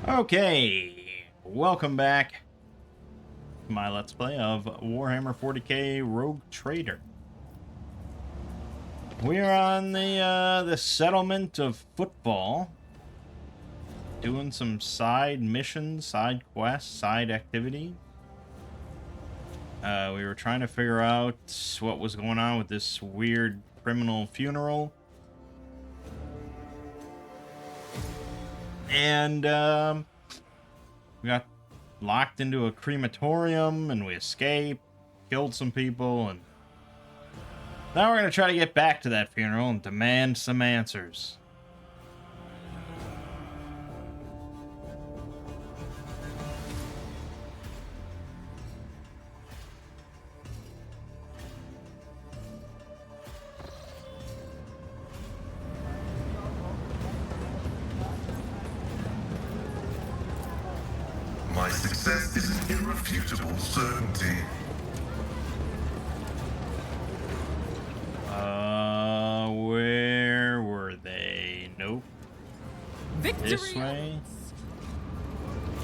Okay, welcome back to my Let's Play of Warhammer 40k Rogue Trader. We are on the settlement of Football, doing some side missions, side quests, side activity. We were trying to figure out what was going on with this weird criminal funeral. And we got locked into a crematorium and we escaped, killed some people, and now we're going to try to get back to that funeral and demand some answers. My success is an irrefutable certainty. Where were they? Nope. Victory! This way?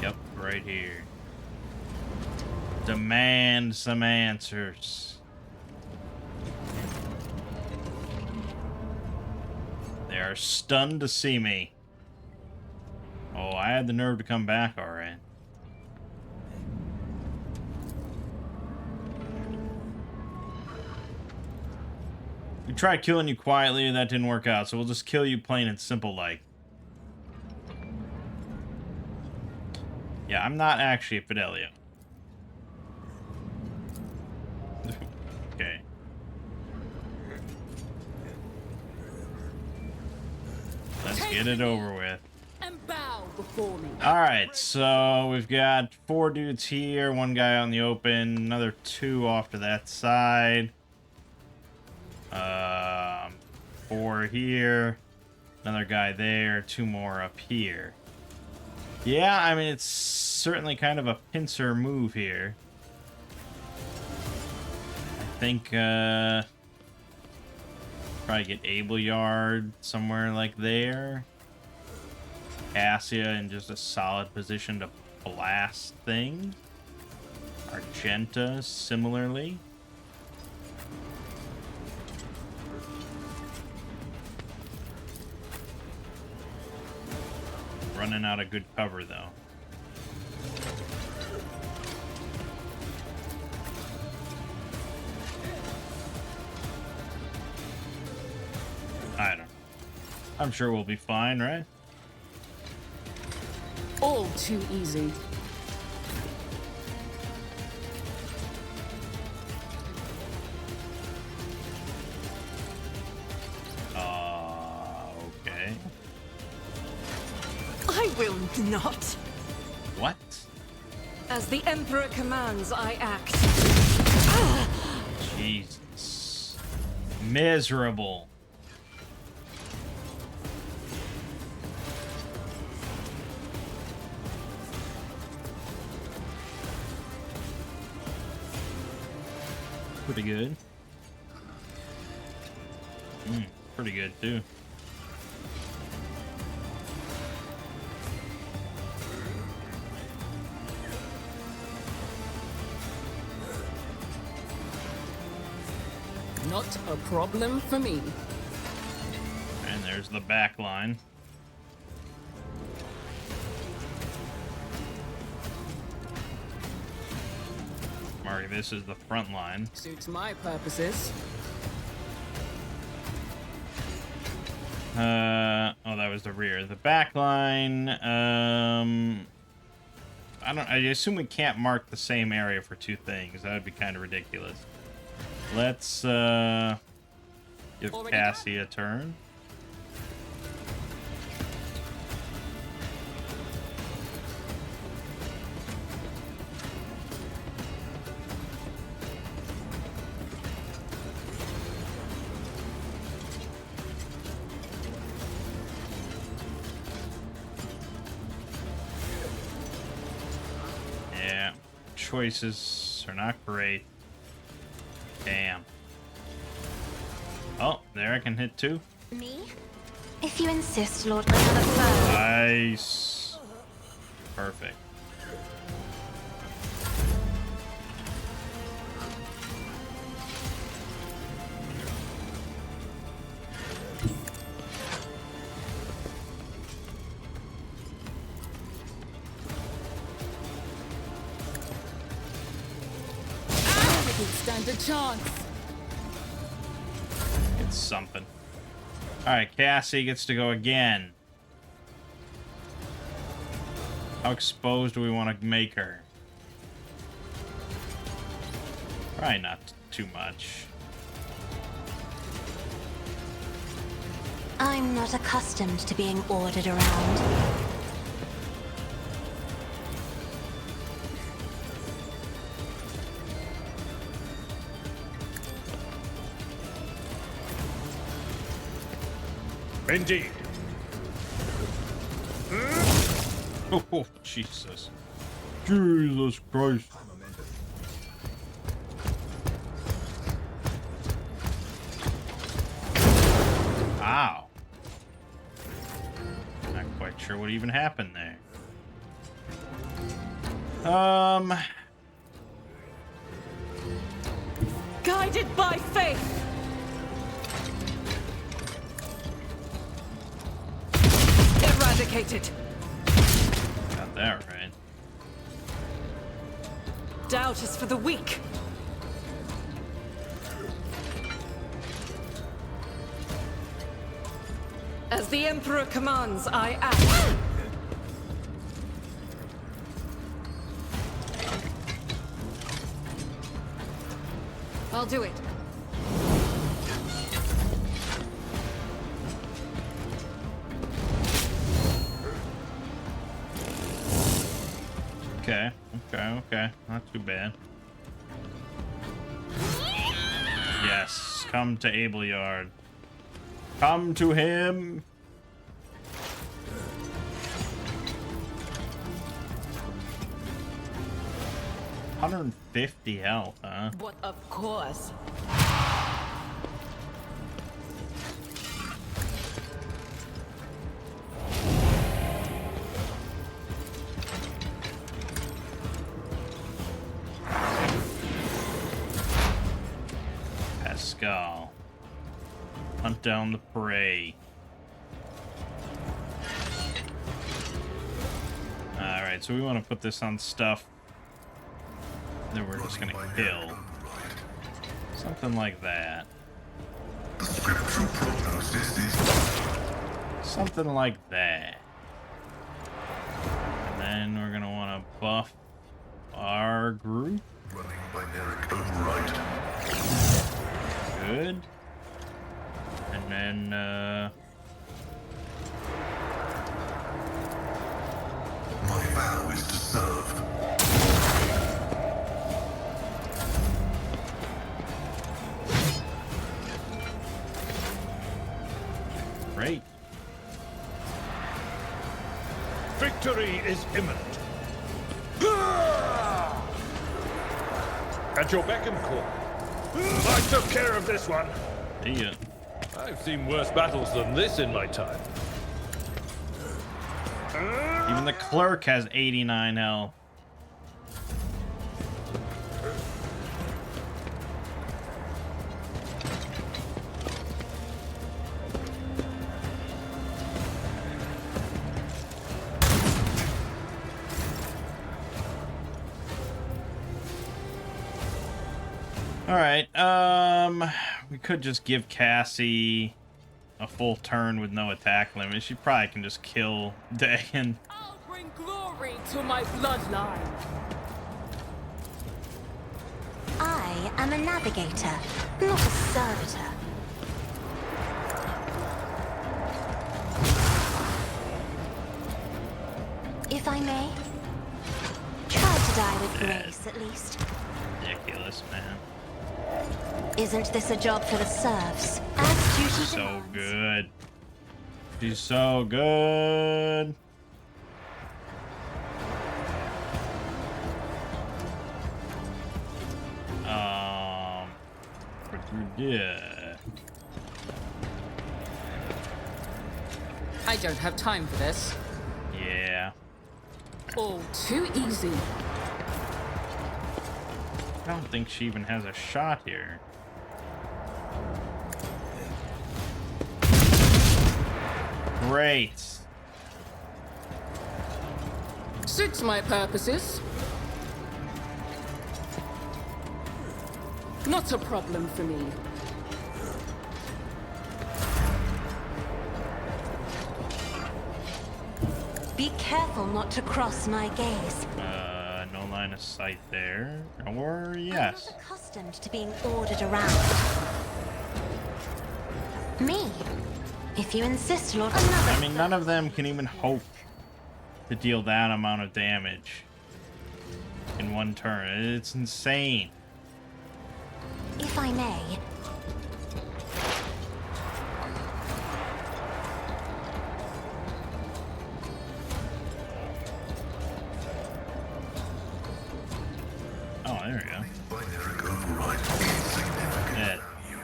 Yep, right here. Demand some answers. They are stunned to see me. Oh, I had the nerve to come back, alright. We tried killing you quietly, that didn't work out, so we'll just kill you plain and simple like. Yeah, I'm not actually a Fidelio. Okay. Let's get it over with. And bow before me. Alright, so we've got 4 dudes here, 1 guy on the open, another 2 off to that side. 4 here, another guy there, 2 more up here. Yeah, I mean, it's certainly kind of a pincer move here. I think, probably get Abelard somewhere like there. Cassia in just a solid position to blast things. Argenta similarly. Running out of good cover though. I don't know. I'm sure we'll be fine, right? All too easy. Okay. I will not. What? As the Emperor commands, I act. Jesus. Miserable. Pretty good. Pretty good too. Not a problem for me. And there's the back line. Mark, this is the front line. Suits my purposes. Oh, that was the rear. The back line, I assume we can't mark the same area for 2 things. That would be kind of ridiculous. Let's, give Cassie a turn. Yeah, choices are not great. Damn. Oh, there I can hit 2. Me? If you insist, Lord, another foe. Nice. Perfect. Stand a chance. It's something. Alright, Cassie gets to go again. How exposed do we want to make her? Probably not too much. I'm not accustomed to being ordered around. Indeed. Oh, Jesus. Jesus Christ. Ow. Not quite sure what even happened there. Guided by faith. Eradicated. Got that right. Doubt is for the weak. As the Emperor commands, I act. I'll do it. Okay, okay. Not too bad. Yes, come to Abelyard. Come to him! $150 health, huh? But of course. Pascal. Hunt down the prey. Alright, so we want to put this on stuff that we're just gonna kill. Something like that. The scriptural prognosis is Something like that. And then we're gonna want to buff our group. running binaric override. Good. And then, My vow is to serve. great. Victory is imminent. At your beck and call. I took care of this one. See ya. I've seen worse battles than this in my time. Even the clerk has 89 health. Alright, we could just give Cassie a full turn with no attack limit. She probably can just kill Dagon. I'll bring glory to my bloodline. I am a navigator, not a servitor. If I may, try to die with grace at least. Ridiculous, man. Isn't this a job for the serfs? As duty So demands. good. She's so good. Yeah. I don't have time for this. Yeah. all too easy. I don't think she even has a shot here. Great. Suits my purposes. Not a problem for me. Be careful not to cross my gaze. No line of sight there. Or yes. I'm not accustomed to being ordered around. Me? If you insist, Lord. Another. I mean, none of them can even hope to deal that amount of damage in one turn. It's insane. If I may. Oh, there we go. Binary override insignificant Yeah. value.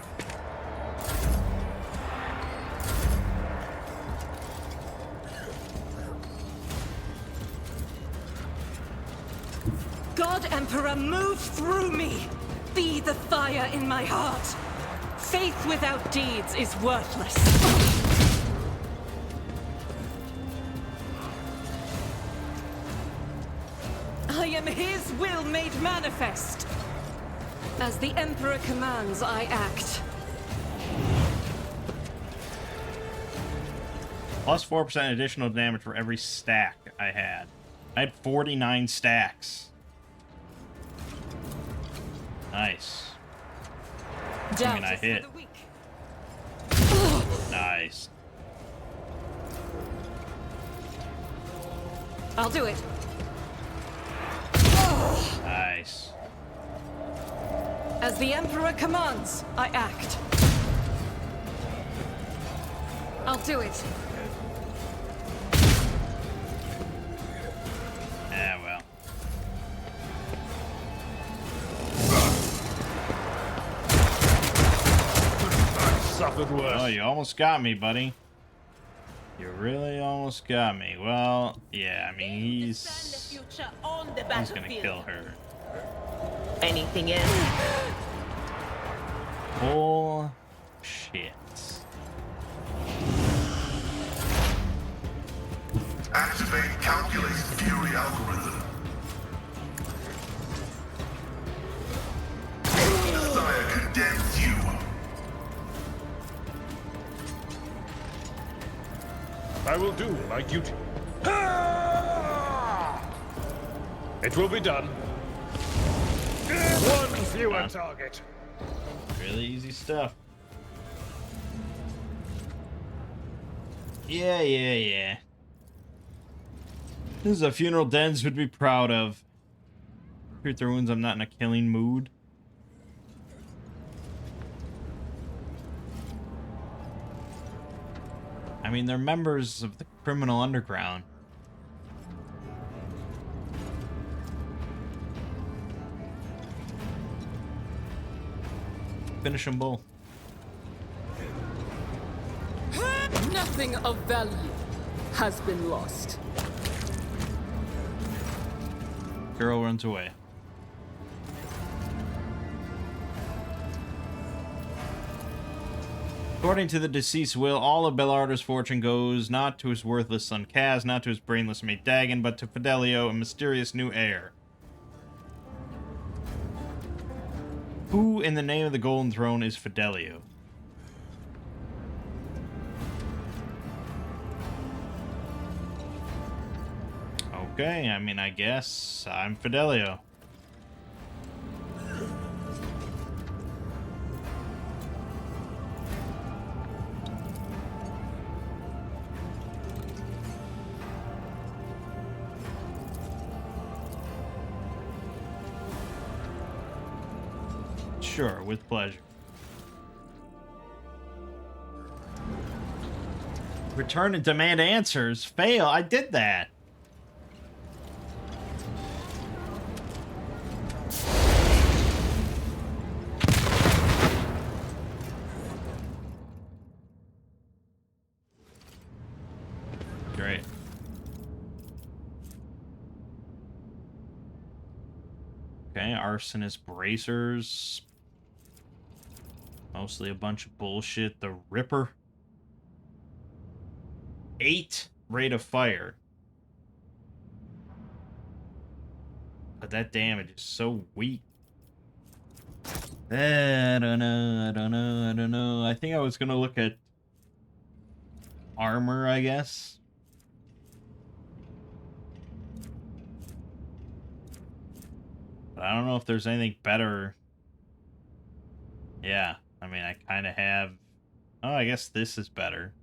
God Emperor, move through me! Be the fire in my heart! Faith without deeds is worthless. I am his will made manifest. As the Emperor commands, I act. Plus 4% additional damage for every stack I had. I had 49 stacks. Nice. Doubt I is for hit. the weak. Nice. I'll do it. Nice. As the Emperor commands, I act. I'll do it. Yeah, well. I've suffered worse. Oh, you almost got me, buddy. You really almost got me. Well, yeah, I mean, he's gonna kill her. Anything else? Bullshit. Activate calculate fury algorithm. Sire condemns you. I will do my duty. It will be done. One fewer target. Really easy stuff. Yeah. This is a funeral Dens would be proud of. Treat their wounds, I'm not in a killing mood. I mean, they're members of the criminal underground. Finish them both. Nothing of value has been lost. Girl runs away. According to the deceased's will, all of Belardo's fortune goes not to his worthless son Kaz, not to his brainless mate Dagon, but to Fidelio, a mysterious new heir. Who, in the name of the Golden Throne, is Fidelio? Okay, I mean, I guess I'm Fidelio. Sure, with pleasure. Return and demand answers. Fail. I did that. Great. Okay, arsonist bracers. Mostly a bunch of bullshit. The Ripper. 8 rate of fire. But that damage is so weak. I don't know. I think I was gonna look at armor, I guess. But I don't know if there's anything better. Yeah, I mean, I kind of have... Oh, I guess this is better.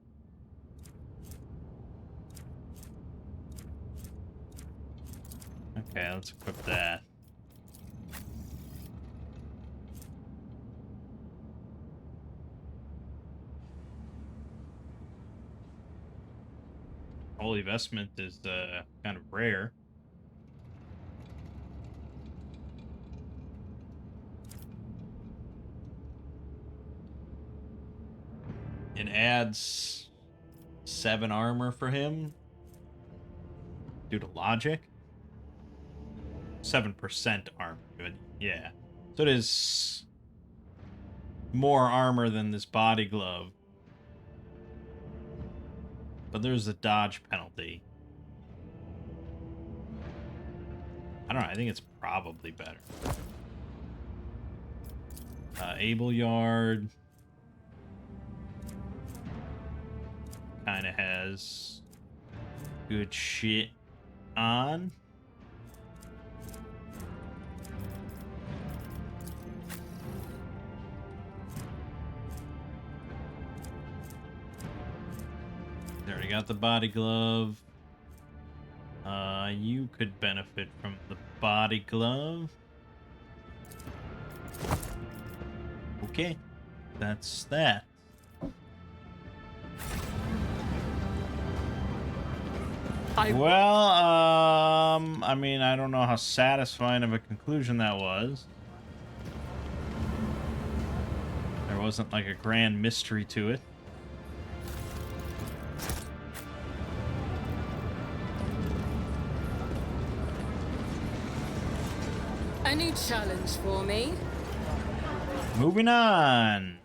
Okay, let's equip that. Holy Vestment is kind of rare. It adds 7 armor for him due to logic. 7% armor, but yeah. So it is more armor than this body glove. But there's a dodge penalty. I don't know, I think it's probably better. Able Yard kind of has good shit on. Already got the body glove. You could benefit from the body glove. Okay, that's that. I mean, I don't know how satisfying of a conclusion that was. There wasn't like a grand mystery to it. Any challenge for me? Moving on.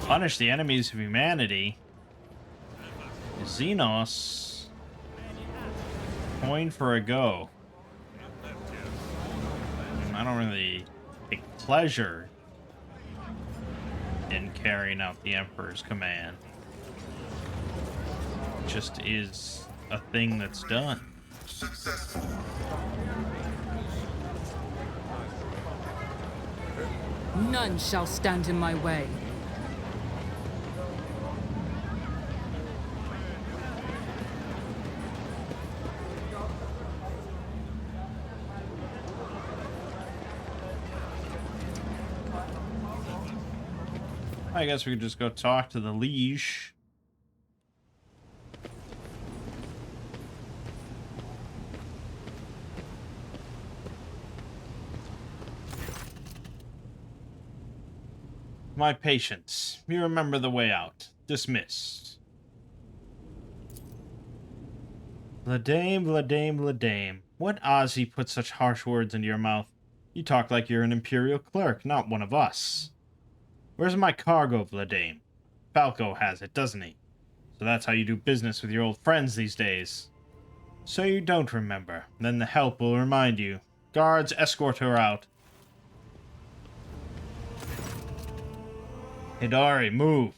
Punish the enemies of humanity. Xenos. Coin for a go. I don't really take pleasure in carrying out the Emperor's command. It just is a thing that's done. Successful. None shall stand in my way. I guess we could just go talk to the liege. My patience. You remember the way out. Dismissed. Vladame, Vladame, Vladame. What Ozzy put such harsh words into your mouth? You talk like you're an Imperial clerk, not one of us. Where's my cargo, Vladame? Falco has it, doesn't he? So that's how you do business with your old friends these days. So you don't remember. Then the help will remind you. Guards, escort her out. Hidari, move.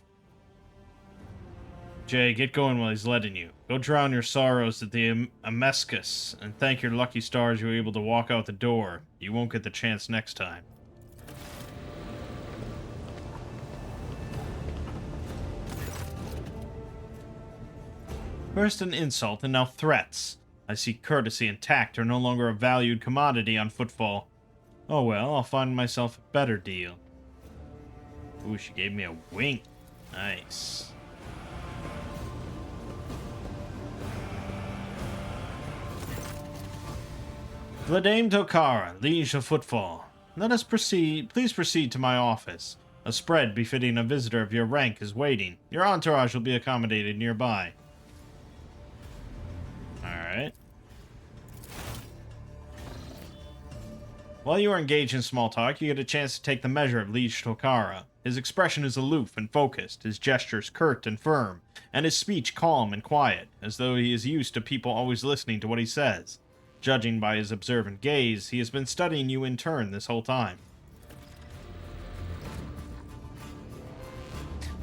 Jay, get going while he's letting you. Go drown your sorrows at the Amescus, and thank your lucky stars you were able to walk out the door. You won't get the chance next time. First an insult, and now threats. I see courtesy and tact are no longer a valued commodity on Footfall. Oh well, I'll find myself a better deal. Ooh, she gave me a wink. Nice. Vladame Tokara, Liege of Footfall. Let us proceed. Please proceed to my office. A spread befitting a visitor of your rank is waiting. Your entourage will be accommodated nearby. Alright. While you are engaged in small talk, you get a chance to take the measure of Liege Tokara. His expression is aloof and focused, his gestures curt and firm, and his speech calm and quiet, as though he is used to people always listening to what he says. Judging by his observant gaze, he has been studying you in turn this whole time.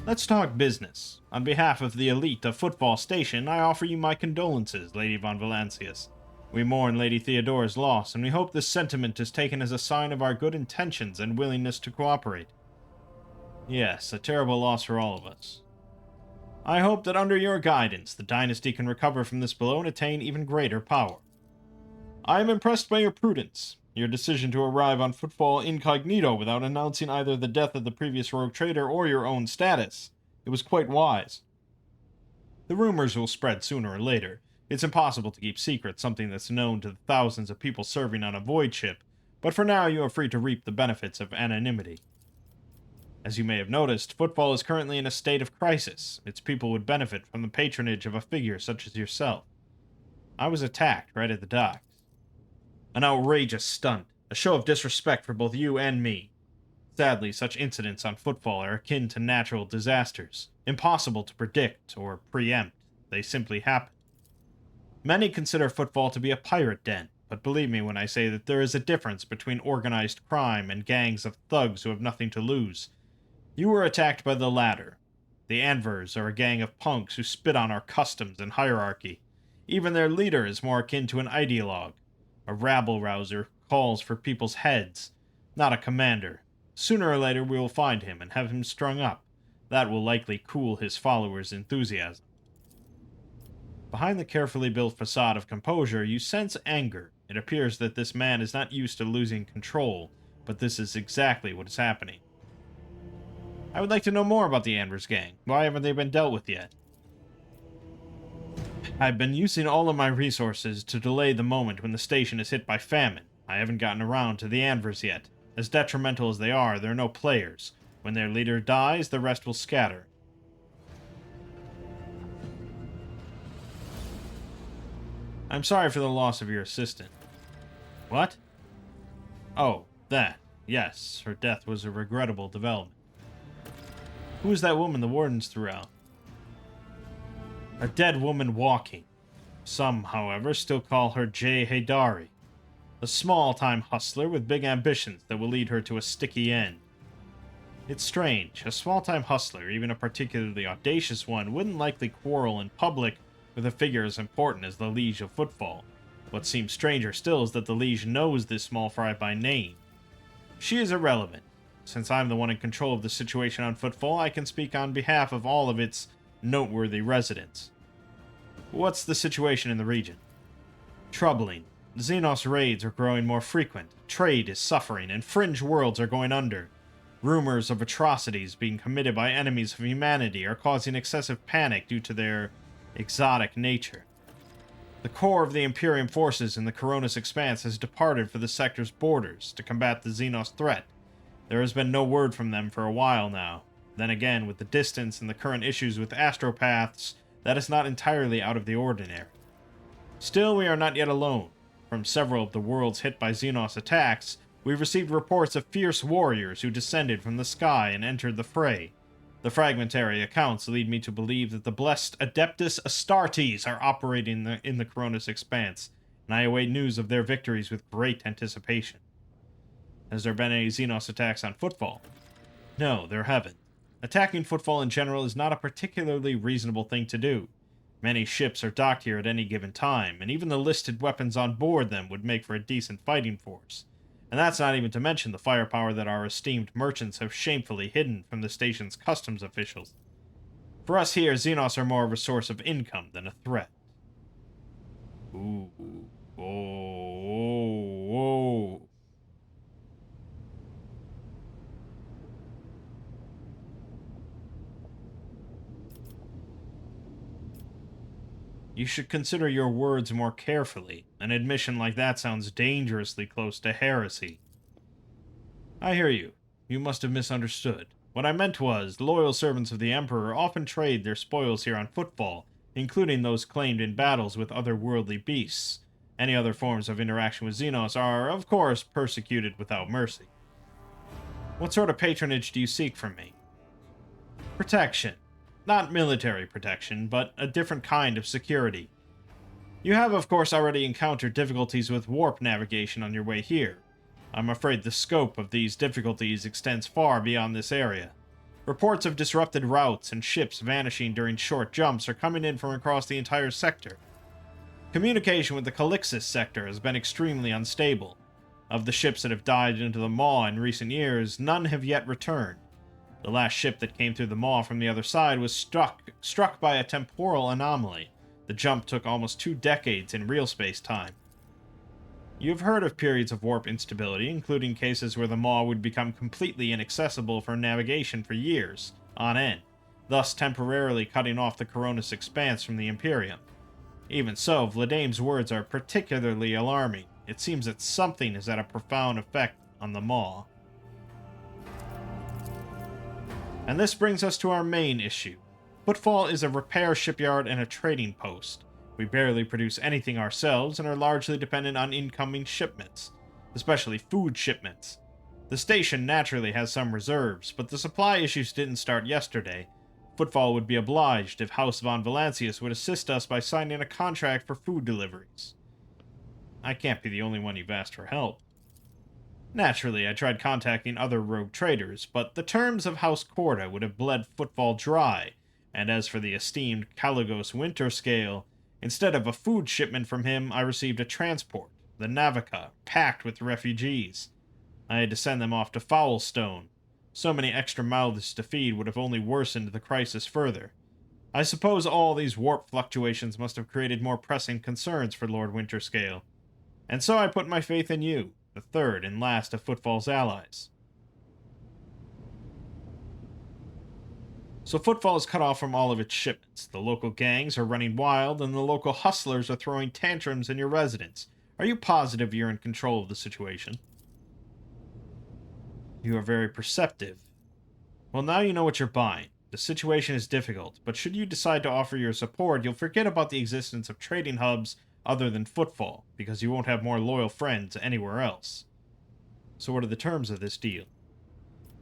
Let's talk business. On behalf of the elite of Footfall Station, I offer you my condolences, Lady von Valancius. We mourn Lady Theodora's loss, and we hope this sentiment is taken as a sign of our good intentions and willingness to cooperate. Yes, a terrible loss for all of us. I hope that under your guidance, the dynasty can recover from this blow and attain even greater power. I am impressed by your prudence. Your decision to arrive on Footfall incognito without announcing either the death of the previous rogue trader or your own status. It was quite wise. The rumors will spread sooner or later. It's impossible to keep secret something that's known to the thousands of people serving on a void ship, but for now you are free to reap the benefits of anonymity. As you may have noticed, Footfall is currently in a state of crisis. Its people would benefit from the patronage of a figure such as yourself. I was attacked right at the docks. An outrageous stunt, a show of disrespect for both you and me. Sadly, such incidents on Footfall are akin to natural disasters, impossible to predict or preempt. They simply happen. Many consider Footfall to be a pirate den, but believe me when I say that there is a difference between organized crime and gangs of thugs who have nothing to lose. You were attacked by the latter. The Anvers are a gang of punks who spit on our customs and hierarchy. Even their leader is more akin to an ideologue, a rabble-rouser who calls for people's heads, not a commander. Sooner or later we will find him and have him strung up. That will likely cool his followers' enthusiasm. Behind the carefully built facade of composure, you sense anger. It appears that this man is not used to losing control, but this is exactly what is happening. I would like to know more about the Anvers gang. Why haven't they been dealt with yet? I've been using all of my resources to delay the moment when the station is hit by famine. I haven't gotten around to the Anvers yet. As detrimental as they are, they're no players. When their leader dies, the rest will scatter. I'm sorry for the loss of your assistant. What? Oh, that. Yes, her death was a regrettable development. Who is that woman the wardens threw out? A dead woman walking. Some, however, still call her Jay Haydari. A small-time hustler with big ambitions that will lead her to a sticky end. It's strange. A small-time hustler, even a particularly audacious one, wouldn't likely quarrel in public with a figure as important as the Liege of Footfall. What seems stranger still is that the Liege knows this small fry by name. She is irrelevant. Since I'm the one in control of the situation on Footfall, I can speak on behalf of all of its noteworthy residents. What's the situation in the region? Troubling. Xenos raids are growing more frequent, trade is suffering, and fringe worlds are going under. Rumors of atrocities being committed by enemies of humanity are causing excessive panic due to their exotic nature. The core of the Imperium forces in the Coronis Expanse has departed for the sector's borders to combat the Xenos threat. There has been no word from them for a while now. Then again, with the distance and the current issues with astropaths, that is not entirely out of the ordinary. Still, we are not yet alone. From several of the worlds hit by Xenos attacks, we've received reports of fierce warriors who descended from the sky and entered the fray. The fragmentary accounts lead me to believe that the blessed Adeptus Astartes are operating in the Coronis Expanse, and I await news of their victories with great anticipation. Has there been any Xenos attacks on Footfall? No, there haven't. Attacking Footfall in general is not a particularly reasonable thing to do. Many ships are docked here at any given time, and even the listed weapons on board them would make for a decent fighting force. And that's not even to mention the firepower that our esteemed merchants have shamefully hidden from the station's customs officials. For us here, Xenos are more of a source of income than a threat. Ooh. Whoa. You should consider your words more carefully. An admission like that sounds dangerously close to heresy. I hear you. You must have misunderstood. What I meant was, loyal servants of the Emperor often trade their spoils here on footfall, including those claimed in battles with other worldly beasts. Any other forms of interaction with Xenos are, of course, persecuted without mercy. What sort of patronage do you seek from me? Protection. Not military protection, but a different kind of security. You have, of course, already encountered difficulties with warp navigation on your way here. I'm afraid the scope of these difficulties extends far beyond this area. Reports of disrupted routes and ships vanishing during short jumps are coming in from across the entire sector. Communication with the Calixis sector has been extremely unstable. Of the ships that have dived into the Maw in recent years, none have yet returned. The last ship that came through the Maw from the other side was struck by a temporal anomaly. The jump took almost 2 decades in real space-time. You've heard of periods of warp instability, including cases where the Maw would become completely inaccessible for navigation for years on end, thus temporarily cutting off the Coronis expanse from the Imperium. Even so, Vladame's words are particularly alarming. It seems that something has had a profound effect on the Maw. And this brings us to our main issue. Footfall is a repair shipyard and a trading post. We barely produce anything ourselves and are largely dependent on incoming shipments, especially food shipments. The station naturally has some reserves, but the supply issues didn't start yesterday. Footfall would be obliged if House von Valancius would assist us by signing a contract for food deliveries. I can't be the only one you've asked for help. Naturally, I tried contacting other rogue traders, but the terms of House Corda would have bled Footfall dry, and as for the esteemed Caligos Winterscale, instead of a food shipment from him, I received a transport, the Navica, packed with refugees. I had to send them off to Foulstone. So many extra mouths to feed would have only worsened the crisis further. I suppose all these warp fluctuations must have created more pressing concerns for Lord Winterscale. And so I put my faith in you, the third and last of Footfall's allies. So Footfall is cut off from all of its shipments. The local gangs are running wild, and the local hustlers are throwing tantrums in your residence. Are you positive you're in control of the situation? You are very perceptive. Well, now you know what you're buying. The situation is difficult, but should you decide to offer your support, you'll forget about the existence of trading hubs other than Footfall, because you won't have more loyal friends anywhere else. So what are the terms of this deal?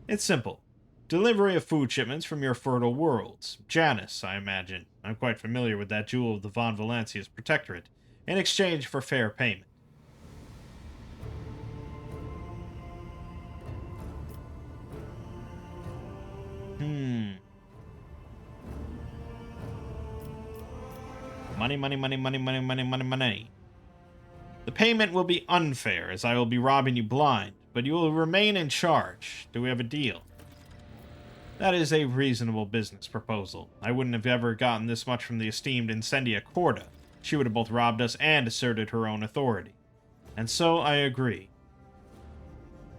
It's simple. Delivery of food shipments from your fertile worlds. Janus, I imagine. I'm quite familiar with that jewel of the Von Valancius Protectorate, in exchange for fair payment. Money, money, money, money, money, money, money, money. The payment will be unfair, as I will be robbing you blind, but you will remain in charge. Do we have a deal? That is a reasonable business proposal. I wouldn't have ever gotten this much from the esteemed Incendia Corda. She would have both robbed us and asserted her own authority. And so I agree.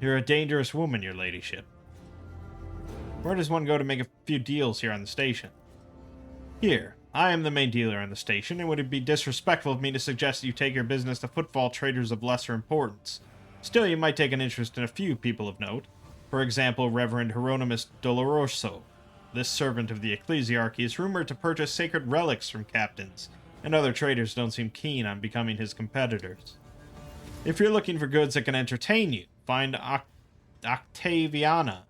You're a dangerous woman, your ladyship. Where does one go to make a few deals here on the station? Here. I am the main dealer on the station, and would it be disrespectful of me to suggest that you take your business to Footfall traders of lesser importance? Still, you might take an interest in a few people of note. For example, Reverend Hieronymus Doloroso. This servant of the ecclesiarchy is rumored to purchase sacred relics from captains, and other traders don't seem keen on becoming his competitors. If you're looking for goods that can entertain you, find Octaviana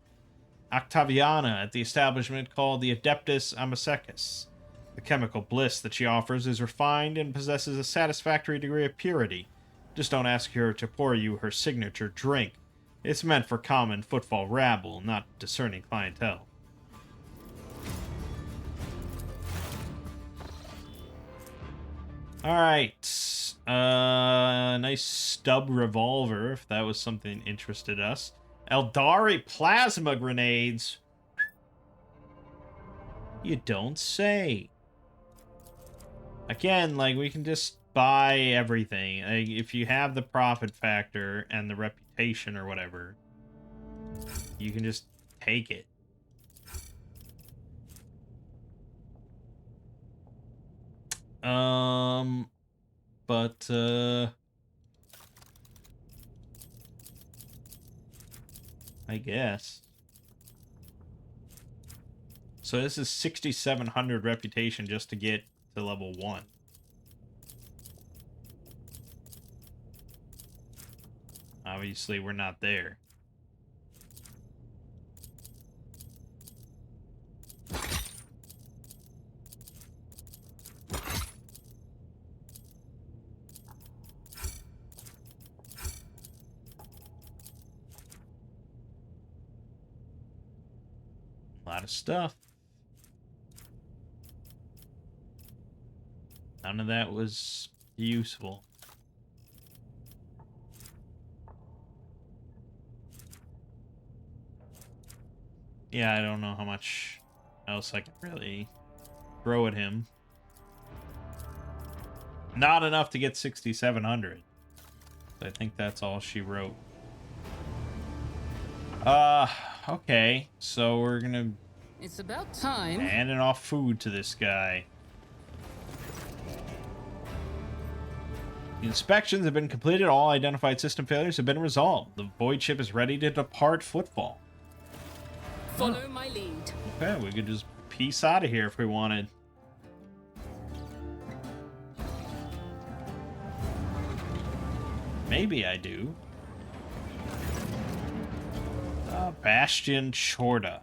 at the establishment called the Adeptus Amosecus. The chemical bliss that she offers is refined and possesses a satisfactory degree of purity. Just don't ask her to pour you her signature drink. It's meant for common Footfall rabble, not discerning clientele. Alright. Nice stub revolver, if that was something that interested us. Eldari plasma grenades. You don't say. Again, like, we can just buy everything. Like, if you have the profit factor and the reputation or whatever, you can just take it. But, I guess. So this is 6,700 reputation just to get to level 1. Obviously, we're not there. A lot of stuff. None of that was useful. Yeah, I don't know how much else I can really throw at him. Not enough to get 6,700. I think that's all she wrote. Okay. So we're gonna... It's about time. handing off food to this guy. The inspections have been completed. All identified system failures have been resolved. The void ship is ready to depart Footfall. Follow my lead. Okay, we could just peace out of here if we wanted. Maybe I do. Bastion Chorda.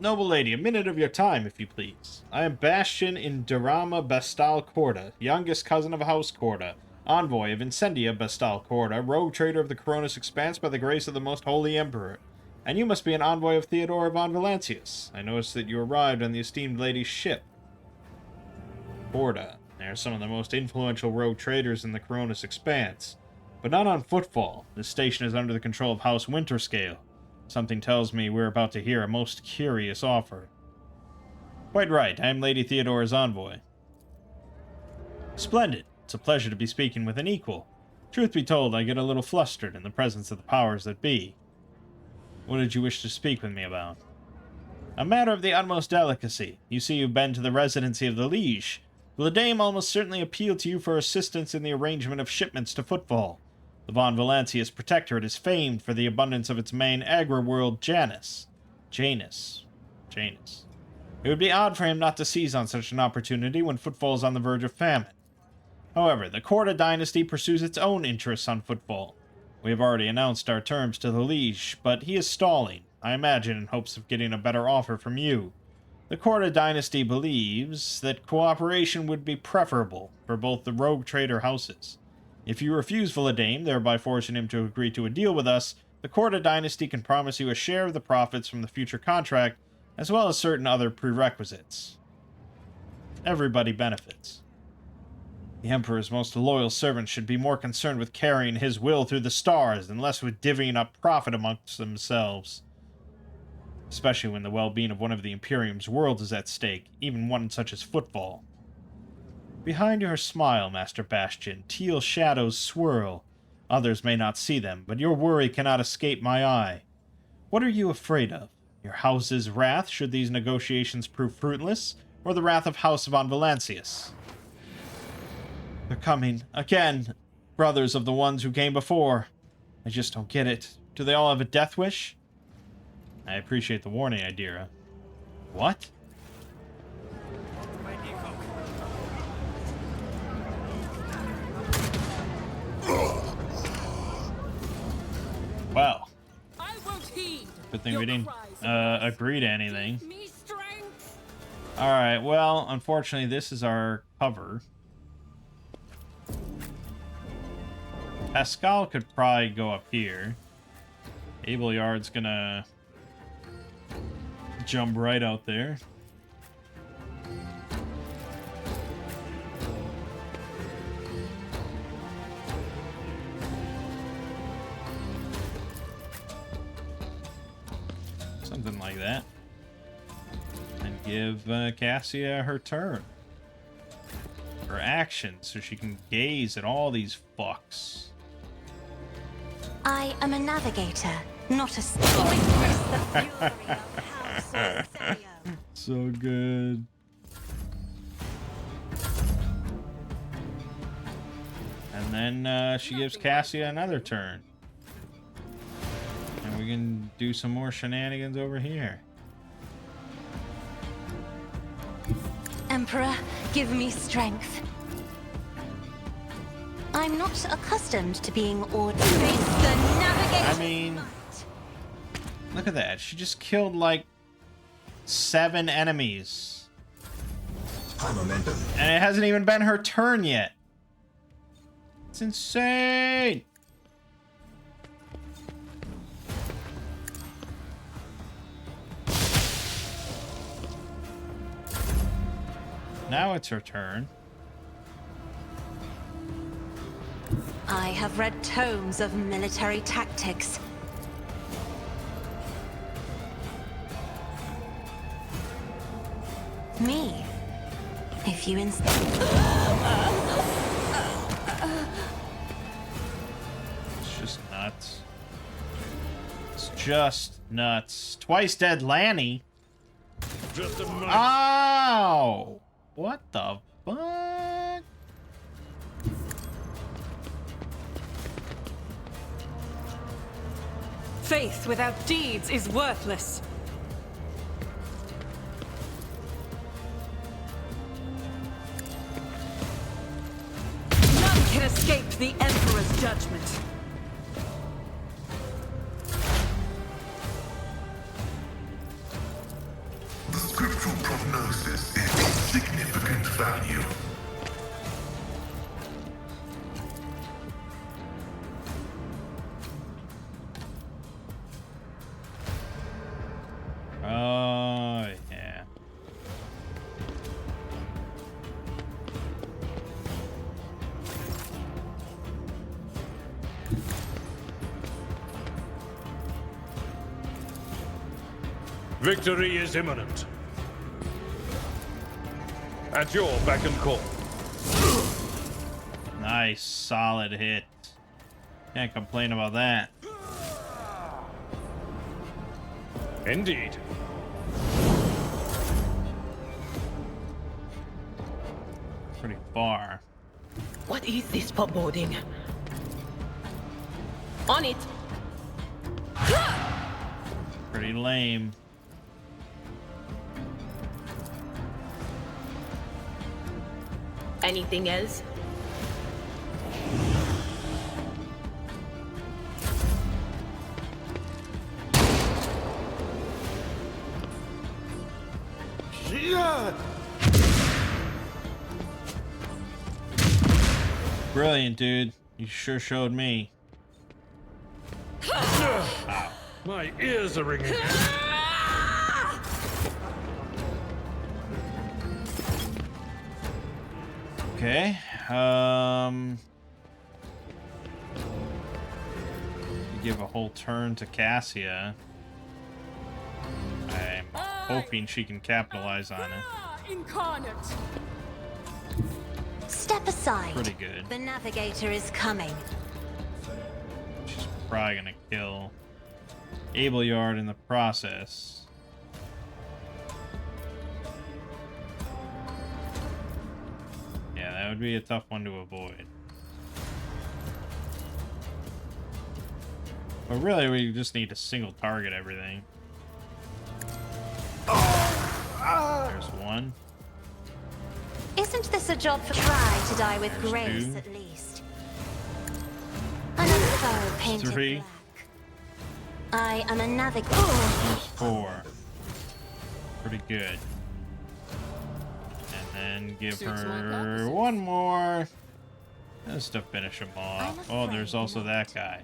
Noble lady, a minute of your time, if you please. I am Bastion in Durama Bastal Corda, youngest cousin of House Corda, envoy of Incendia Bastal Corda, rogue trader of the Coronis Expanse by the grace of the Most Holy Emperor. And you must be an envoy of Theodora von Valancius. I noticed that you arrived on the esteemed lady's ship. Corda. They are some of the most influential rogue traders in the Coronis Expanse. But not on Footfall. This station is under the control of House Winterscale. Something tells me we're about to hear a most curious offer. Quite right, I am Lady Theodora's envoy. Splendid. It's a pleasure to be speaking with an equal. Truth be told, I get a little flustered in the presence of the powers that be. What did you wish to speak with me about? A matter of the utmost delicacy. You see, you've been to the residency of the Liege. Will the dame almost certainly appeal to you for assistance in the arrangement of shipments to Footfall? The Von Valancius Protectorate is famed for the abundance of its main agri-world, Janus. Janus. It would be odd for him not to seize on such an opportunity when Footfall is on the verge of famine. However, the Corda dynasty pursues its own interests on Footfall. We have already announced our terms to the Liege, but he is stalling, I imagine in hopes of getting a better offer from you. The Corda dynasty believes that cooperation would be preferable for both the rogue trader houses. If you refuse Villadame, thereby forcing him to agree to a deal with us, the Corda dynasty can promise you a share of the profits from the future contract, as well as certain other prerequisites. Everybody benefits. The Emperor's most loyal servants should be more concerned with carrying his will through the stars and less with divvying up profit amongst themselves. Especially when the well-being of one of the Imperium's worlds is at stake, even one such as Footfall. Behind your smile, Master Bastion, teal shadows swirl. Others may not see them, but your worry cannot escape my eye. What are you afraid of? Your house's wrath, should these negotiations prove fruitless, or the wrath of House von Valancius? They're coming. Again. Brothers of the ones who came before. I just don't get it. Do they all have a death wish? I appreciate the warning, Idira. What? Well. I won't heed. Good thing your we didn't cries. agree to anything. Give me strength. Alright, well, unfortunately, this is our cover. Pascal could probably go up here. Abelyard's gonna jump right out there. Something like that. And give Cassia her turn. Her action, so she can gaze at all these fucks. I am a navigator, not a steward. So good. And then she gives Cassia another turn. And we can do some more shenanigans over here. Emperor, give me strength. I'm not accustomed to being ordered. Face the navigator. I mean, look at that. She just killed like 7 enemies. High momentum. And it hasn't even been her turn yet. It's insane. Now it's her turn. I have read tomes of military tactics. Me, if you insist. It's just nuts. It's just nuts. Twice dead Lanny. Just a moment. Ow! What the fuck? Faith without deeds is worthless. None can escape the Emperor's judgment. The scriptural prognosis is of significant value. Oh, yeah. Victory is imminent. At your beck and call. Nice, solid hit. Can't complain about that. Indeed. Pretty far. What is this foreboding? On it. Pretty lame. Anything else? Brilliant, dude. You sure showed me. My ears are ringing. Okay. You give a whole turn to Cassia. I'm hoping she can capitalize on it. Incarnate. Step aside. Pretty good. The navigator is coming. She's probably gonna kill Abelyard in the process. Yeah, that would be a tough one to avoid. But really, we just need to single target everything. There's one. Isn't this a job for try to die with There's grace two. at least? Another foe painted Three. black. I am a navigator. There's 4. Pretty good. And then give Suits my her purposes. one more. Just to finish him off. I'm Oh, there's afraid also not. that guy.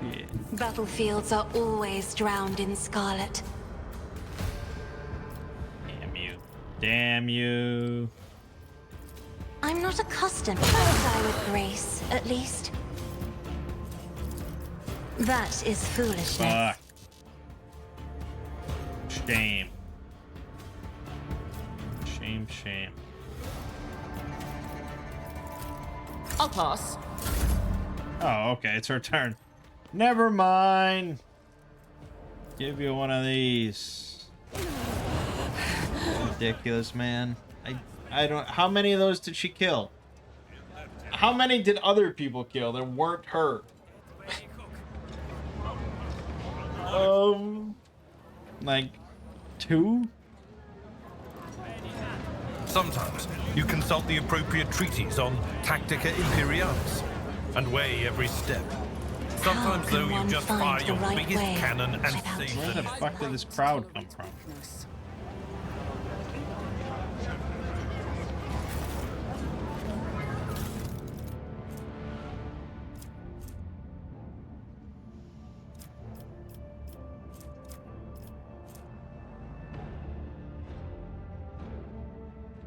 Yeah. Battlefields are always drowned in scarlet. Damn you. Damn you. I'm not accustomed to die with grace, at least. That is foolishness. Fuck. Shame. Shame, shame. I'll pass. Oh, okay, it's her turn. Never mind. Give you one of these. Ridiculous, man. I don't. How many of those did she kill? How many did other people kill that weren't her? Like 2? Sometimes you consult the appropriate treaties on Tactica Imperialis and weigh every step. Sometimes, can though, you one just find fire the your right biggest way cannon and without save Where the the day. fuck did this crowd come from?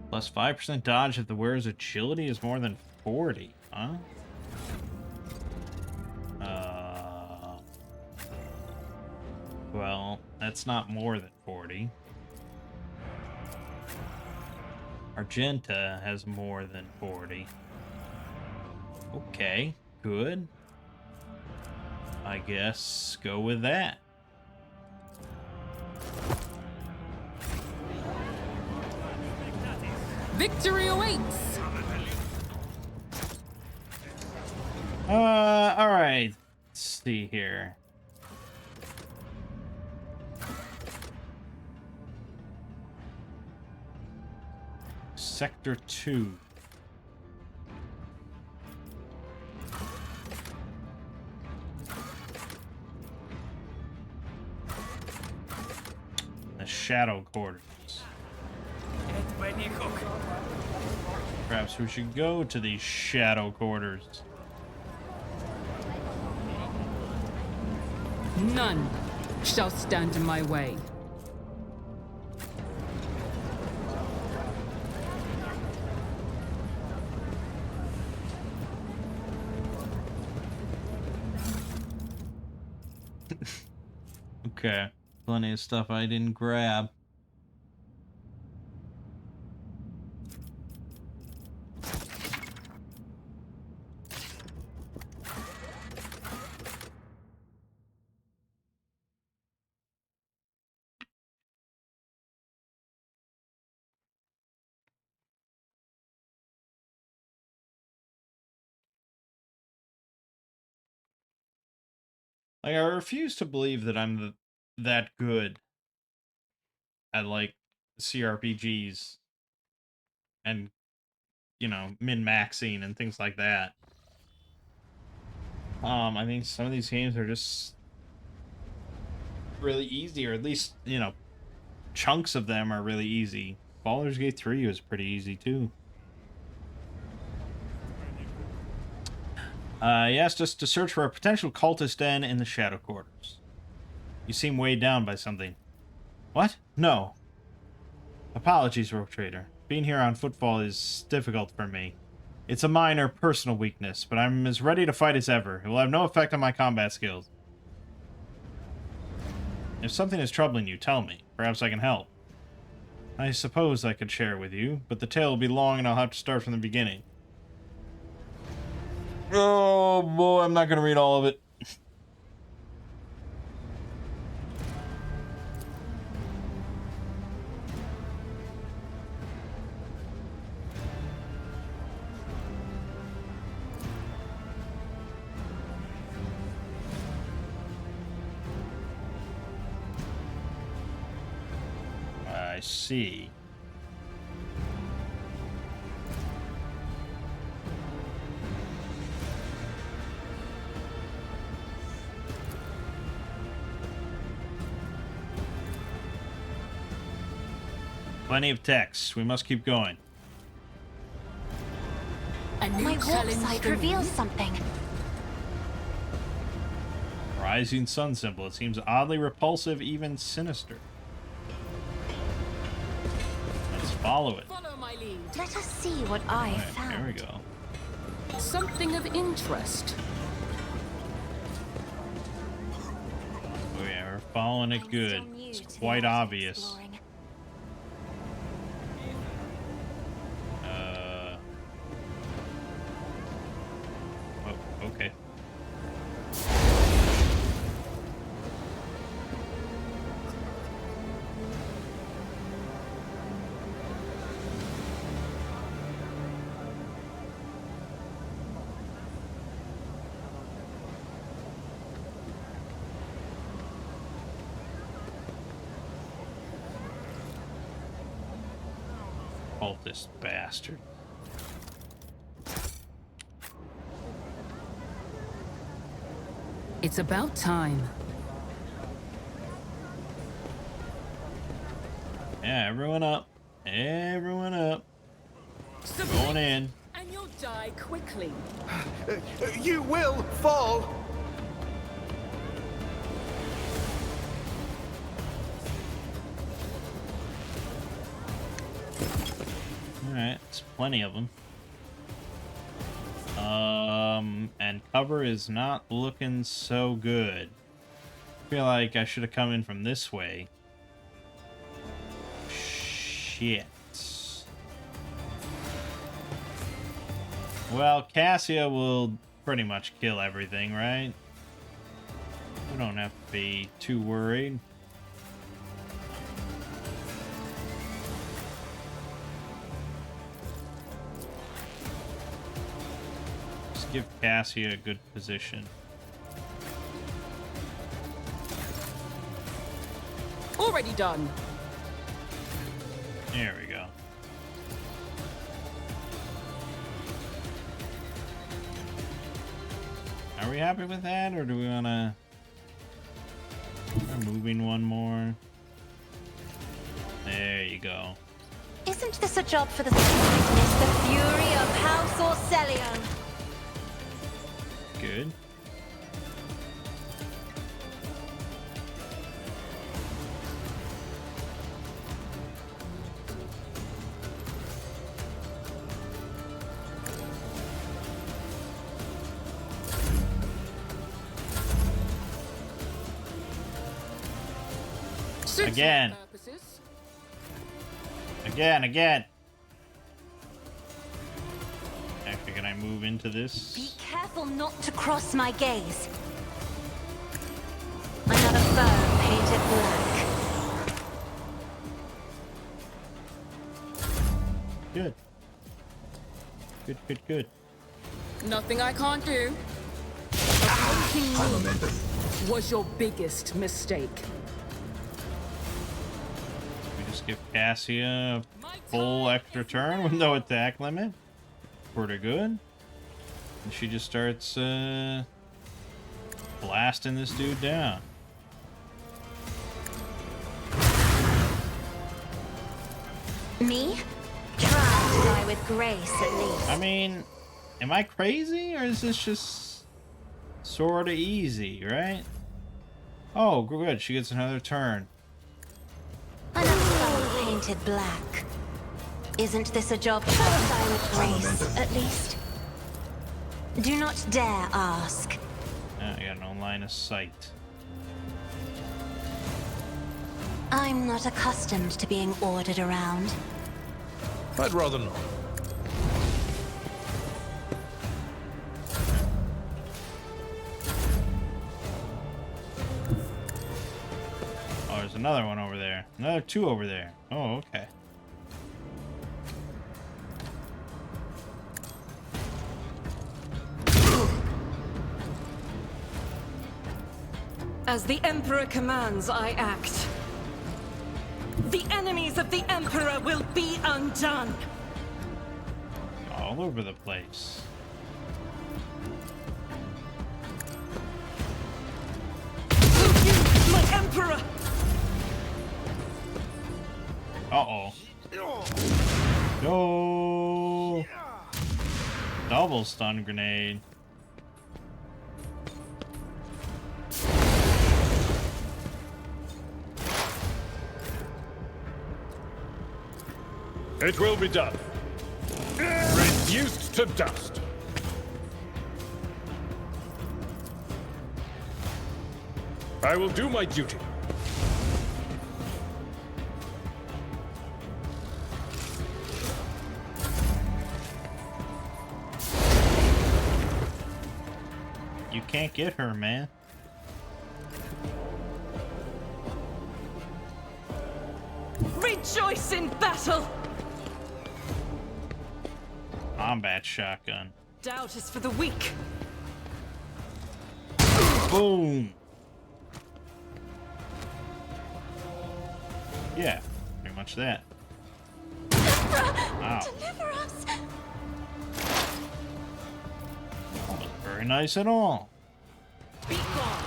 Plus 5% dodge if the wearer's agility is more than 40, huh? Well, that's not more than 40. Argenta has more than 40. Okay, good. I guess go with that. Victory awaits! Alright. Let's see here. Sector 2. The Shadow Quarters. Perhaps we should go to these Shadow Quarters. None shall stand in my way. Okay. Plenty of stuff I didn't grab. Like, I refuse to believe that I'm that good at, like, CRPGs and, you know, min-maxing and things like that. I think some of these games are just really easy, or at least, you know, chunks of them are really easy. Baldur's Gate 3 was pretty easy, too. He asked us to search for a potential cultist den in the Shadow Quarters. You seem weighed down by something. What? No. Apologies, Rogue Trader. Being here on footfall is difficult for me. It's a minor personal weakness, but I'm as ready to fight as ever. It will have no effect on my combat skills. If something is troubling you, tell me. Perhaps I can help. I suppose I could share with you, but the tale will be long and I'll have to start from the beginning. Oh boy, I'm not going to read all of it. I see. Plenty of text. We must keep going. A new My warp challenge sight for me. reveals something. Rising sun symbol. It seems oddly repulsive, even sinister. Let's follow it. Follow my lead. Let us see what I Alright, found. there we go. Something of interest. Oh yeah, we're following it good. It's quite obvious. Oh, okay. cultist bastard. It's about time. Yeah, everyone up. Everyone up. Going in. And you'll die quickly. You will fall! Alright, it's plenty of them. And cover is not looking so good. I feel like I should have come in from this way. Shit. Well, Cassia will pretty much kill everything, right? We don't have to be too worried. Just give Cassia a good position. Already done. There we go. Are we happy with that, or do we want to... We're moving one more. There you go. Isn't this a job for the witness the fury of House Orcelion? Good. Again. Again. Actually, can I move into Be this? careful not to cross my gaze. Another fur painted black. Good. Good. Nothing I can't do. Approaching me was your biggest mistake. We just give Cassia a full extra turn with no attack limit. Pretty good. And she just starts blasting this dude down. Me? Try to die with grace, at least. I mean, am I crazy, or is this just sort of easy, right? Oh, good. She gets another turn. Another fur painted black. Isn't this a job? Try to die with grace, at least. Do not dare ask. I got no line of sight. I'm not accustomed to being ordered around. I'd rather not. Oh, there's another one over there. Another two over there. Oh, okay. As the Emperor commands, I act. The enemies of the Emperor will be undone. All over the place. Will you, my Emperor? Uh-oh. Go! Double stun grenade. It will be done. Reduced to dust. I will do my duty. You can't get her, man. Rejoice in battle! Combat shotgun. Doubt is for the weak. Boom! Yeah, pretty much that. Wow. Deliver us! Wasn't very nice at all. Be gone.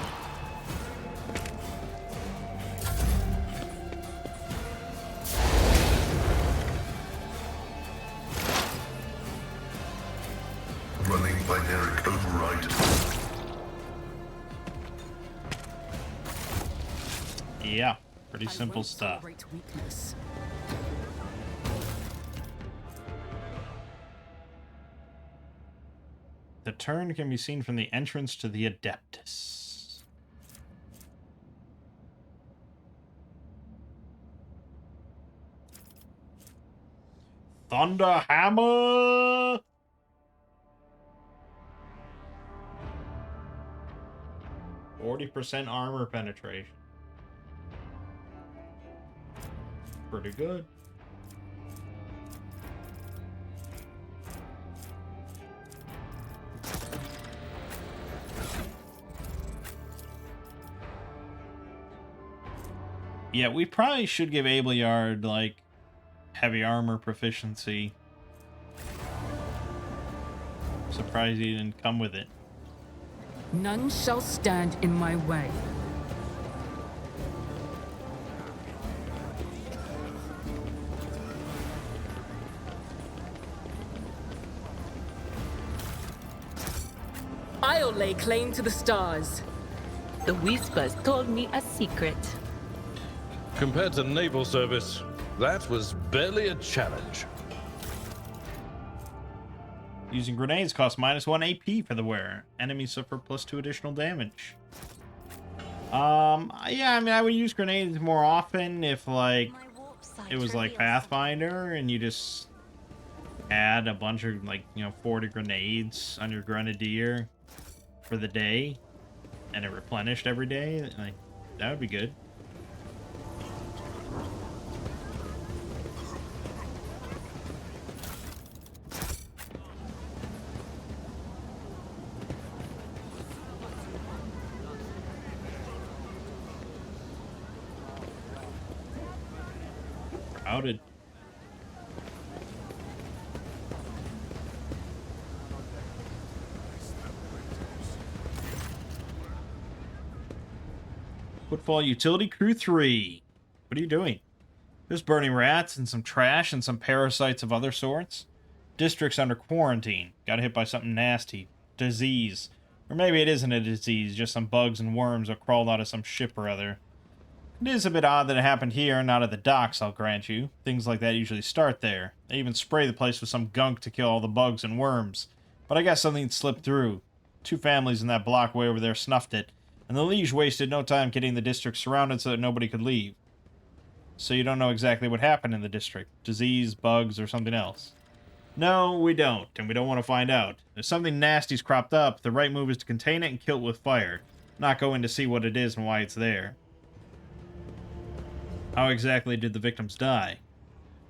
Running binary override. Yeah, pretty I simple won't stuff. tolerate weakness. The turn can be seen from the entrance to the Adeptus. Thunder Hammer! %40 armor penetration. Pretty good. Yeah, we probably should give Abelard, like, heavy armor proficiency. Surprised he didn't come with it. None shall stand in my way. I'll lay claim to the stars. The Whispers told me a secret. Compared to naval service, that was barely a challenge. Using grenades costs -1 AP for the wearer. Enemies suffer +2 additional damage. Yeah, I mean, I would use grenades more often if, like, My warp sight it was like reveals Pathfinder and you just add a bunch of, like, 40 grenades on your grenadier for the day and it replenished every day. Like, that would be good. Crowded. Footfall Utility Crew 3. What are you doing? There's burning rats and some trash and some parasites of other sorts. District's under quarantine. Got hit by something nasty. Disease. Or maybe it isn't a disease, just some bugs and worms that crawled out of some ship or other. It is a bit odd that it happened here, not at the docks, I'll grant you. Things like that usually start there. They even spray the place with some gunk to kill all the bugs and worms. But I guess something slipped through. 2 families in that block way over there snuffed it, and the Liege wasted no time getting the district surrounded so that nobody could leave. So you don't know exactly what happened in the district. Disease, bugs, or something else. No, we don't, and we don't want to find out. If something nasty's cropped up, the right move is to contain it and kill it with fire, not go in to see what it is and why it's there. How exactly did the victims die?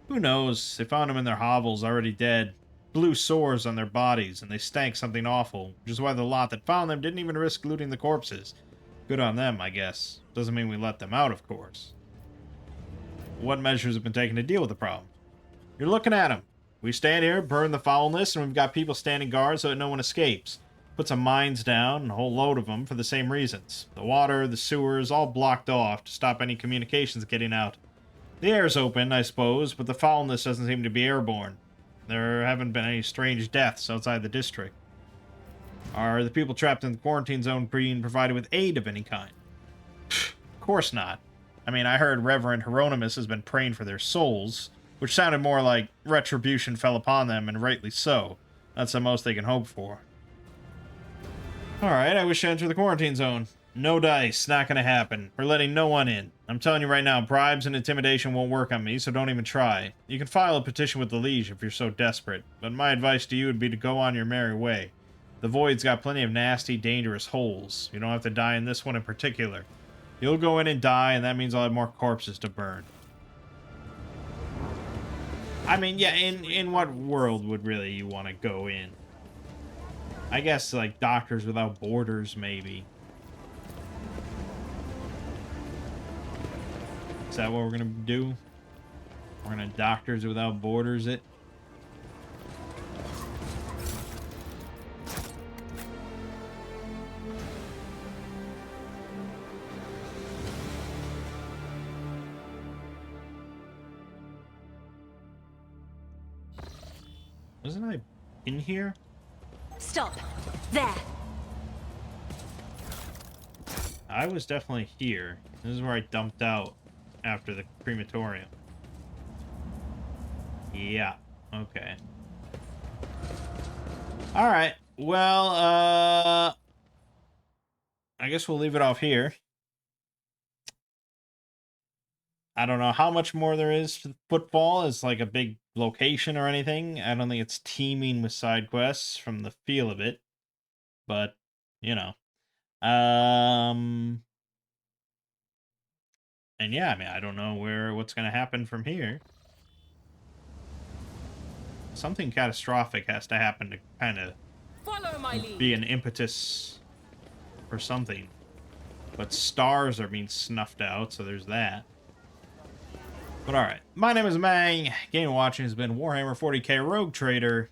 Who knows? They found them in their hovels, already dead. Blue sores on their bodies, and they stank something awful, which is why the lot that found them didn't even risk looting the corpses. Good on them, I guess. Doesn't mean we let them out, of course. What measures have been taken to deal with the problem? You're looking at them. We stand here, burn the foulness, and we've got people standing guard so that no one escapes. Put some mines down, a whole load of them, for the same reasons. The water, the sewers, all blocked off to stop any communications getting out. The air's open, I suppose, but the foulness doesn't seem to be airborne. There haven't been any strange deaths outside the district. Are the people trapped in the quarantine zone being provided with aid of any kind? Of course not. I mean, I heard Reverend Hieronymus has been praying for their souls, which sounded more like retribution fell upon them, and rightly so. That's the most they can hope for. Alright, I wish to enter the quarantine zone. No dice, not gonna happen. We're letting no one in. I'm telling you right now, bribes and intimidation won't work on me, so don't even try. You can file a petition with the Liege if you're so desperate, but my advice to you would be to go on your merry way. The Void's got plenty of nasty, dangerous holes. You don't have to die in this one in particular. You'll go in and die, and that means I'll have more corpses to burn. I mean, yeah, in what world would really you want to go in? I guess, like, Doctors Without Borders, maybe. Is that what we're gonna do? We're gonna Doctors Without Borders it. Wasn't I in here? Stop. There. I was definitely here. This is where I dumped out after the crematorium. Yeah. Okay. All right. Well, I guess we'll leave it off here. I don't know how much more there is to football as like a big location or anything. I don't think it's teeming with side quests from the feel of it. But, you know. And yeah, I mean, I don't know what's going to happen from here. Something catastrophic has to happen to kind of Follow my lead. be an impetus for something. But stars are being snuffed out, so there's that. But alright, my name is Mangg. Game watching has been Warhammer 40k Rogue Trader.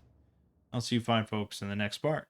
I'll see you fine folks in the next part.